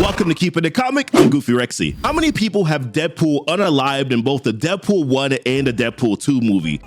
Welcome to Keepin' It Comic. I'm GoofyRhexxi. How many people have Deadpool unalived in both the Deadpool 1 and the Deadpool 2 movie?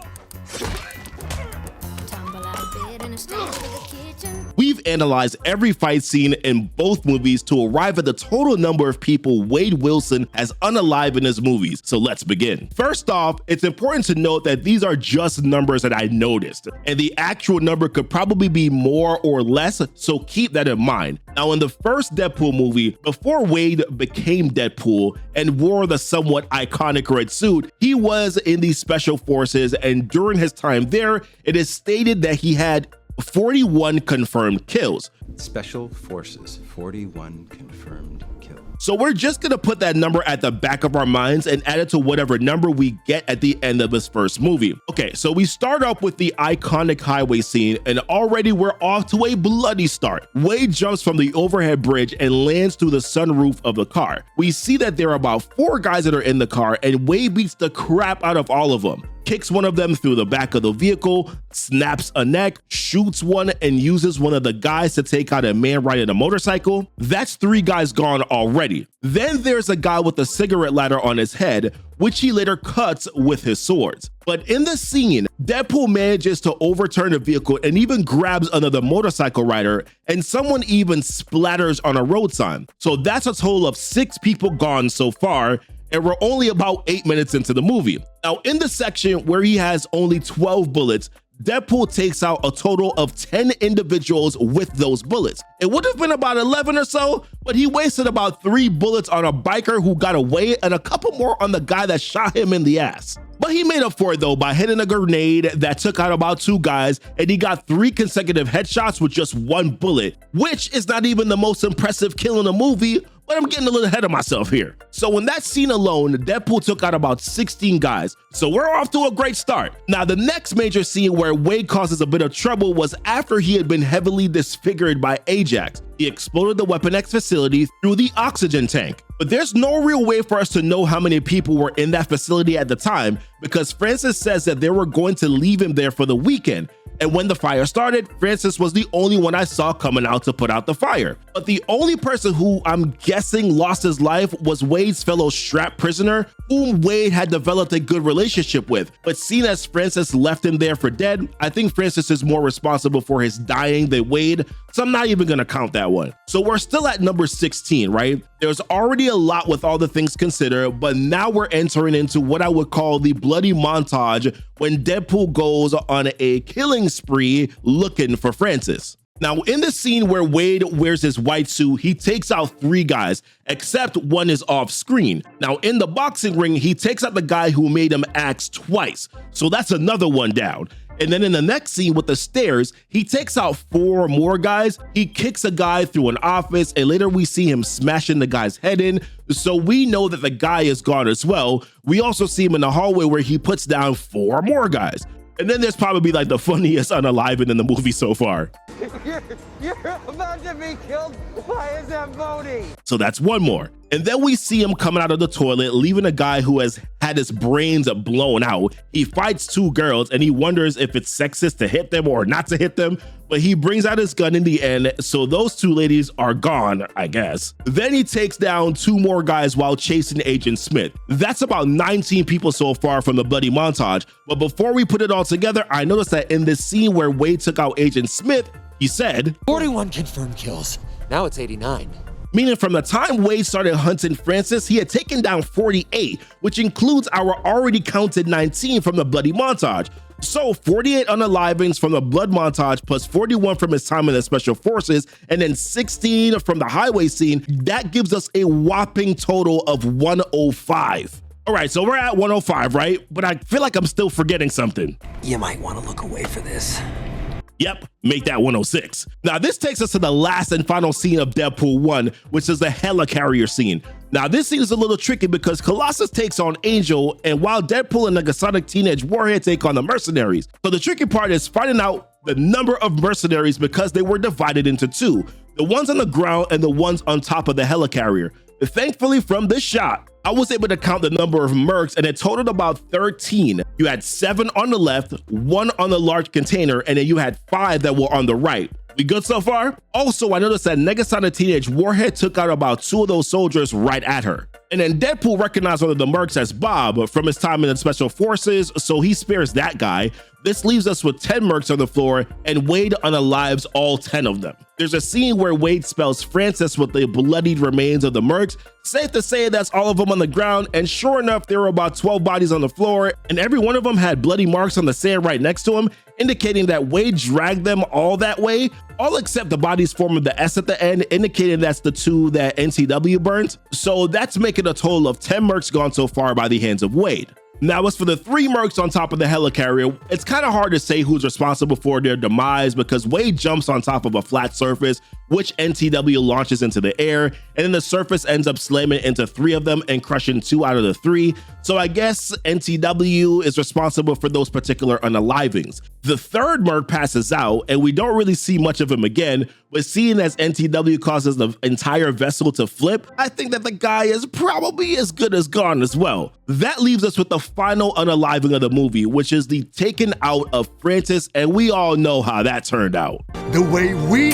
We've analyzed every fight scene in both movies to arrive at the total number of people Wade Wilson has unalive in his movies, so let's begin. First off, it's important to note that these are just numbers that I noticed, and the actual number could probably be more or less, so keep that in mind. Now, in the first Deadpool movie, before Wade became Deadpool and wore the somewhat iconic red suit, he was in the Special Forces, and during his time there, it is stated that he had 41 confirmed kills. Special Forces, 41 confirmed kills. So we're just gonna put that number at the back of our minds and add it to whatever number we get at the end of his first movie. Okay, so we start off with the iconic highway scene, and already we're off to a bloody start. Wade jumps from the overhead bridge and lands through the sunroof of the car. We see that there are about 4 guys that are in the car, and Wade beats the crap out of all of them. Kicks one of them through the back of the vehicle, snaps a neck, shoots one, and uses one of the guys to take out a man riding a motorcycle. That's 3 guys gone already. Then there's a guy with a cigarette lighter on his head, which he later cuts with his swords. But in the scene, Deadpool manages to overturn the vehicle and even grabs another motorcycle rider, and someone even splatters on a road sign. So that's a total of 6 people gone so far, and we're only about 8 minutes into the movie. Now, in the section where he has only 12 bullets, Deadpool takes out a total of 10 individuals with those bullets. It would have been about 11 or so, but he wasted about 3 bullets on a biker who got away and a couple more on the guy that shot him in the ass. But he made up for it though by hitting a grenade that took out about 2 guys, and he got 3 consecutive headshots with just 1 bullet, which is not even the most impressive kill in the movie, but I'm getting a little ahead of myself here. So in that scene alone, Deadpool took out about 16 guys. So we're off to a great start. Now, the next major scene where Wade causes a bit of trouble was after he had been heavily disfigured by Ajax. He exploded the Weapon X facility through the oxygen tank. But there's no real way for us to know how many people were in that facility at the time, because Francis says that they were going to leave him there for the weekend. And when the fire started, Francis was the only one I saw coming out to put out the fire. But the only person who I'm guessing lost his life was Wade's fellow strapped prisoner, whom Wade had developed a good relationship with. But seeing as Francis left him there for dead, I think Francis is more responsible for his dying than Wade, so I'm not even gonna count that one. So we're still at number 16, right? There's already a lot with all the things considered, but now we're entering into what I would call the bloody montage when Deadpool goes on a killing spree looking for Francis. Now, in the scene where Wade wears his white suit, he takes out 3 guys, except one is off screen. Now, in the boxing ring, he takes out the guy who made him axe twice, so that's another one down. And then in the next scene with the stairs, he takes out 4 more guys. He kicks a guy through an office, and later we see him smashing the guy's head in. So we know that the guy is gone as well. We also see him in the hallway where he puts down 4 more guys. And then there's probably like the funniest unaliving in the movie so far. You're about to be killed by a Zamboni. So that's 1 more. And then we see him coming out of the toilet, leaving a guy who has had his brains blown out. He fights 2 girls and he wonders if it's sexist to hit them or not to hit them, but he brings out his gun in the end, so those 2 ladies are gone, I guess. Then he takes down 2 more guys while chasing Agent Smith. That's about 19 people so far from the bloody montage, but before we put it all together, I noticed that in this scene where Wade took out Agent Smith, he said 41 confirmed kills. Now it's 89. Meaning from the time Wade started hunting Francis, he had taken down 48, which includes our already counted 19 from the bloody montage. So 48 unalivings from the blood montage plus 41 from his time in the Special Forces, and then 16 from the highway scene. That gives us a whopping total of 105. All right, so we're at 105, right? But I feel like I'm still forgetting something. You might want to look away for this. Yep, make that 106. Now this takes us to the last and final scene of Deadpool 1, which is the helicarrier scene. Now this scene is a little tricky because Colossus takes on Angel, and while Deadpool and the Sonic Teenage Warhead take on the mercenaries. So the tricky part is finding out the number of mercenaries because they were divided into 2. The ones on the ground and the ones on top of the helicarrier. Thankfully, from this shot, I was able to count the number of Mercs, and it totaled about 13. You had 7 on the left, 1 on the large container, and then you had 5 that were on the right. We good so far? Also, I noticed that Negasonic Teenage Warhead took out about 2 of those soldiers right at her. And then Deadpool recognized one of the Mercs as Bob from his time in the Special Forces, so he spares that guy. This leaves us with 10 Mercs on the floor, and Wade unalives all 10 of them. There's a scene where Wade spells Francis with the bloodied remains of the Mercs. Safe to say that's all of them on the ground, and sure enough, there were about 12 bodies on the floor, and every one of them had bloody marks on the sand right next to him, indicating that Wade dragged them all that way, all except the bodies forming the S at the end, indicating that's the 2 that NTW burnt. So that's making a total of 10 Mercs gone so far by the hands of Wade. Now, as for the 3 Mercs on top of the helicarrier, it's kind of hard to say who's responsible for their demise because Wade jumps on top of a flat surface, which NTW launches into the air, and then the surface ends up slamming into 3 of them and crushing 2 out of the 3. So I guess NTW is responsible for those particular unalivings. The 3rd Merc passes out, and we don't really see much of him again, but seeing as NTW causes the entire vessel to flip, I think that the guy is probably as good as gone as well. That leaves us with the final unaliving of the movie, which is the taking out of Francis, and we all know how that turned out. The way we...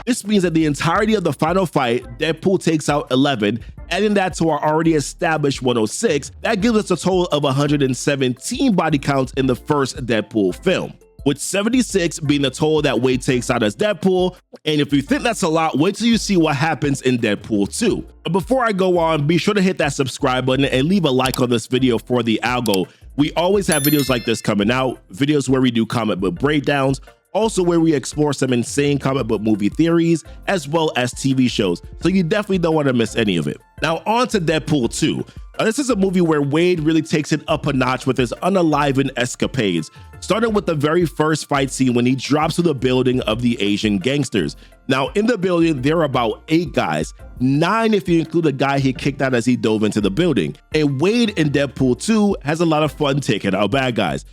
This means that the entirety of the final fight, Deadpool takes out 11, adding that to our already established 106, that gives us a total of 117 body counts in the first Deadpool film, with 76 being the total that Wade takes out as Deadpool. And if you think that's a lot, wait till you see what happens in Deadpool 2. But before I go on, be sure to hit that subscribe button and leave a like on this video for the algo. We always have videos like this coming out, videos where we do comic book breakdowns, also where we explore some insane comic book movie theories, as well as TV shows, so you definitely don't want to miss any of it. Now on to Deadpool 2. This is a movie where Wade really takes it up a notch with his unaliving escapades, starting with the very first fight scene when he drops to the building of the Asian gangsters. Now in the building, there are about 8 guys, 9 if you include the guy he kicked out as he dove into the building. And Wade in Deadpool 2 has a lot of fun taking out bad guys.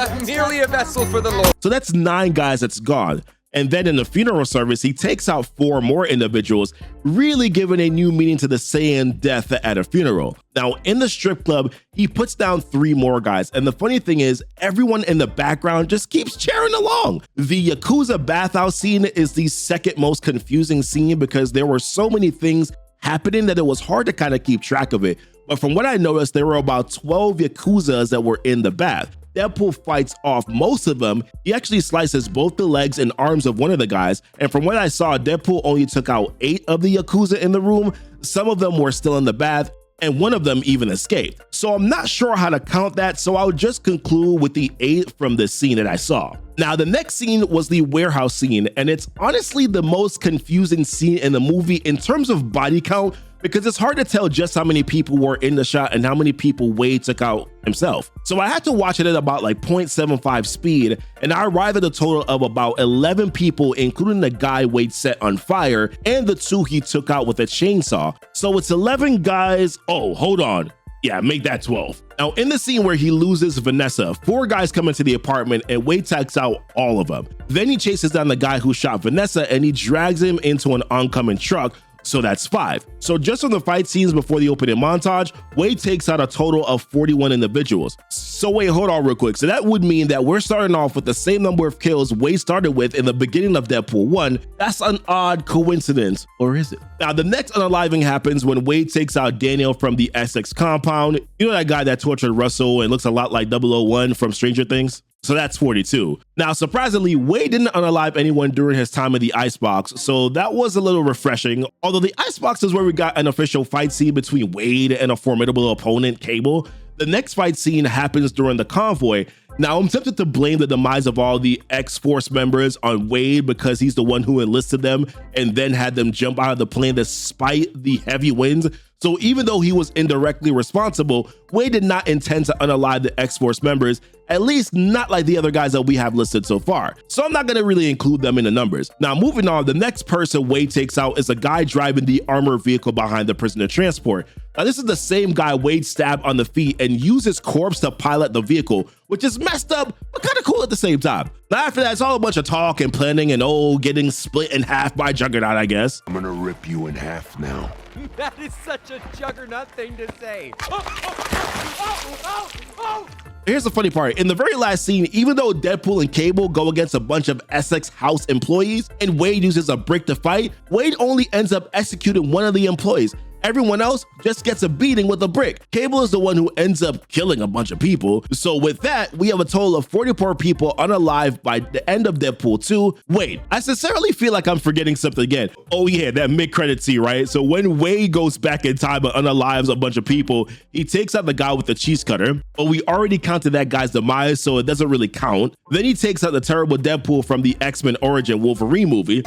I'm merely a vessel for the Lord. So that's 9 guys that's gone. And then in the funeral service, he takes out 4 more individuals, really giving a new meaning to the saying death at a funeral. Now in the strip club, he puts down 3 more guys. And the funny thing is, everyone in the background just keeps cheering along. The Yakuza bathhouse scene is the second most confusing scene because there were so many things happening that it was hard to kind of keep track of it. But from what I noticed, there were about 12 Yakuzas that were in the bath. Deadpool fights off most of them. He actually slices both the legs and arms of one of the guys. And from what I saw, Deadpool only took out 8 of the Yakuza in the room. Some of them were still in the bath, and one of them even escaped. So I'm not sure how to count that, so I'll just conclude with the 8 from this scene that I saw. Now the next scene was the warehouse scene, and it's honestly the most confusing scene in the movie in terms of body count, because it's hard to tell just how many people were in the shot and how many people Wade took out himself. So I had to watch it at about like 0.75 speed, and I arrived at a total of about 11 people, including the guy Wade set on fire and the 2 he took out with a chainsaw. So it's 11 guys. Oh, hold on. Yeah, make that 12. Now in the scene where he loses Vanessa, 4 guys come into the apartment and Wade takes out all of them. Then he chases down the guy who shot Vanessa and he drags him into an oncoming truck. So that's 5. So just on the fight scenes before the opening montage, Wade takes out a total of 41 individuals. So wait, hold on real quick. So that would mean that we're starting off with the same number of kills Wade started with in the beginning of Deadpool 1. That's an odd coincidence, or is it? Now the next unaliving happens when Wade takes out Daniel from the Essex compound. You know that guy that tortured Russell and looks a lot like 001 from Stranger Things? So that's 42. Now, surprisingly, Wade didn't unalive anyone during his time in the icebox, so that was a little refreshing. Although the icebox is where we got an official fight scene between Wade and a formidable opponent, Cable. The next fight scene happens during the convoy. Now, I'm tempted to blame the demise of all the X-Force members on Wade because he's the one who enlisted them and then had them jump out of the plane despite the heavy winds. So even though he was indirectly responsible, Wade did not intend to unalive the X-Force members, at least not like the other guys that we have listed so far. So I'm not going to really include them in the numbers. Now, moving on, the next person Wade takes out is a guy driving the armored vehicle behind the prisoner transport. Now, this is the same guy Wade stabbed on the feet and used his corpse to pilot the vehicle, which is messed up, but kind of cool at the same time. Now, after that, it's all a bunch of talk and planning and getting split in half by Juggernaut, I guess. I'm gonna rip you in half now. That is such a Juggernaut thing to say. Here's the funny part. In the very last scene, even though Deadpool and Cable go against a bunch of Essex House employees and Wade uses a brick to fight, Wade only ends up executing one of the employees. Everyone else just gets a beating with a brick. Cable is the one who ends up killing a bunch of people. So with that, we have a total of 44 people unalive by the end of Deadpool 2. Wait, I sincerely feel like I'm forgetting something again. Oh yeah, that mid-credit scene, right? So when Wade goes back in time and unalives a bunch of people, he takes out the guy with the cheese cutter, but we already counted that guy's demise, so it doesn't really count. Then he takes out the terrible Deadpool from the X-Men Origin Wolverine movie.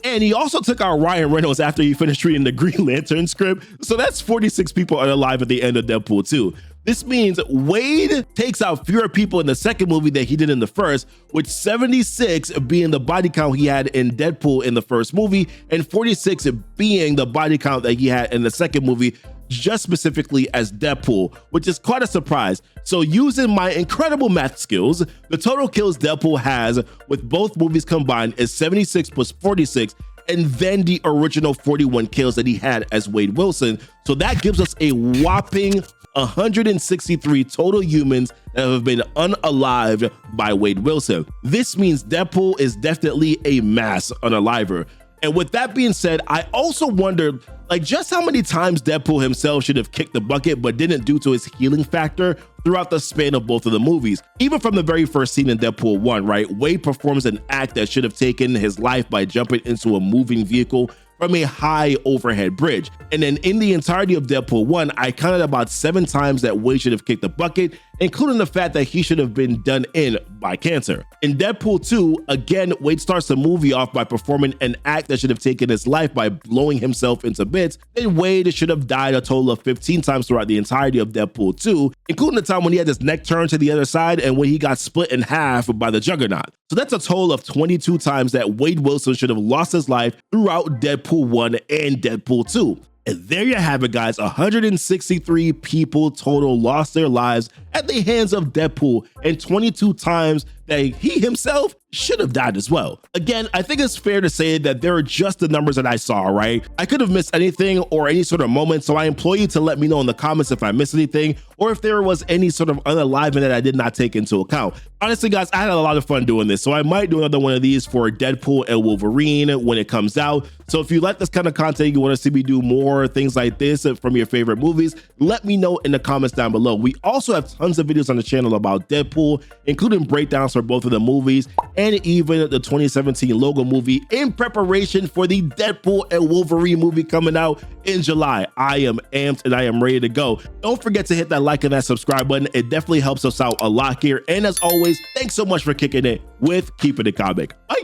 And he also took out Ryan Reynolds after he finished reading the Green Lantern script. So that's 46 people unalive at the end of Deadpool 2. This means Wade takes out fewer people in the second movie than he did in the first, with 76 being the body count he had in Deadpool in the first movie, and 46 being the body count that he had in the second movie, just specifically as Deadpool, which is quite a surprise. So using my incredible math skills, the total kills Deadpool has with both movies combined is 76 plus 46, and then the original 41 kills that he had as Wade Wilson. So that gives us a whopping 163 total humans that have been unalived by Wade Wilson. This means Deadpool is definitely a mass unaliver. And with that being said, I also wondered just how many times Deadpool himself should have kicked the bucket but didn't due to his healing factor throughout the span of both of the movies. Even from the very first scene in Deadpool 1, right? Wade performs an act that should have taken his life by jumping into a moving vehicle from a high overhead bridge. And then in the entirety of Deadpool 1, I counted about 7 times that Wade should have kicked the bucket, including the fact that he should have been done in by cancer. In Deadpool 2, again, Wade starts the movie off by performing an act that should have taken his life by blowing himself into bits. Then Wade should have died a total of 15 times throughout the entirety of Deadpool 2, including the time when he had his neck turned to the other side and when he got split in half by the Juggernaut. So that's a total of 22 times that Wade Wilson should have lost his life throughout Deadpool 1 and Deadpool 2. And there you have it, guys. 163 people total lost their lives at the hands of Deadpool, and 22 times that he himself should have died as well. Again, I think it's fair to say that there are just the numbers that I saw, right? I could have missed anything or any sort of moment, so I implore you to let me know in the comments if I missed anything or if there was any sort of unalivement that I did not take into account. Honestly, guys, I had a lot of fun doing this, so I might do another one of these for Deadpool and Wolverine when it comes out. So if you like this kind of content, you want to see me do more things like this from your favorite movies, let me know in the comments down below. We also have tons of videos on the channel about Deadpool, including breakdowns for both of the movies and even the 2017 logo movie in preparation for the Deadpool and Wolverine movie coming out in July. I am amped and I am ready to go. Don't forget to hit that like and that subscribe button. It definitely helps us out a lot here. And as always, thanks so much for kicking it with Keepin' It Comic. Bye.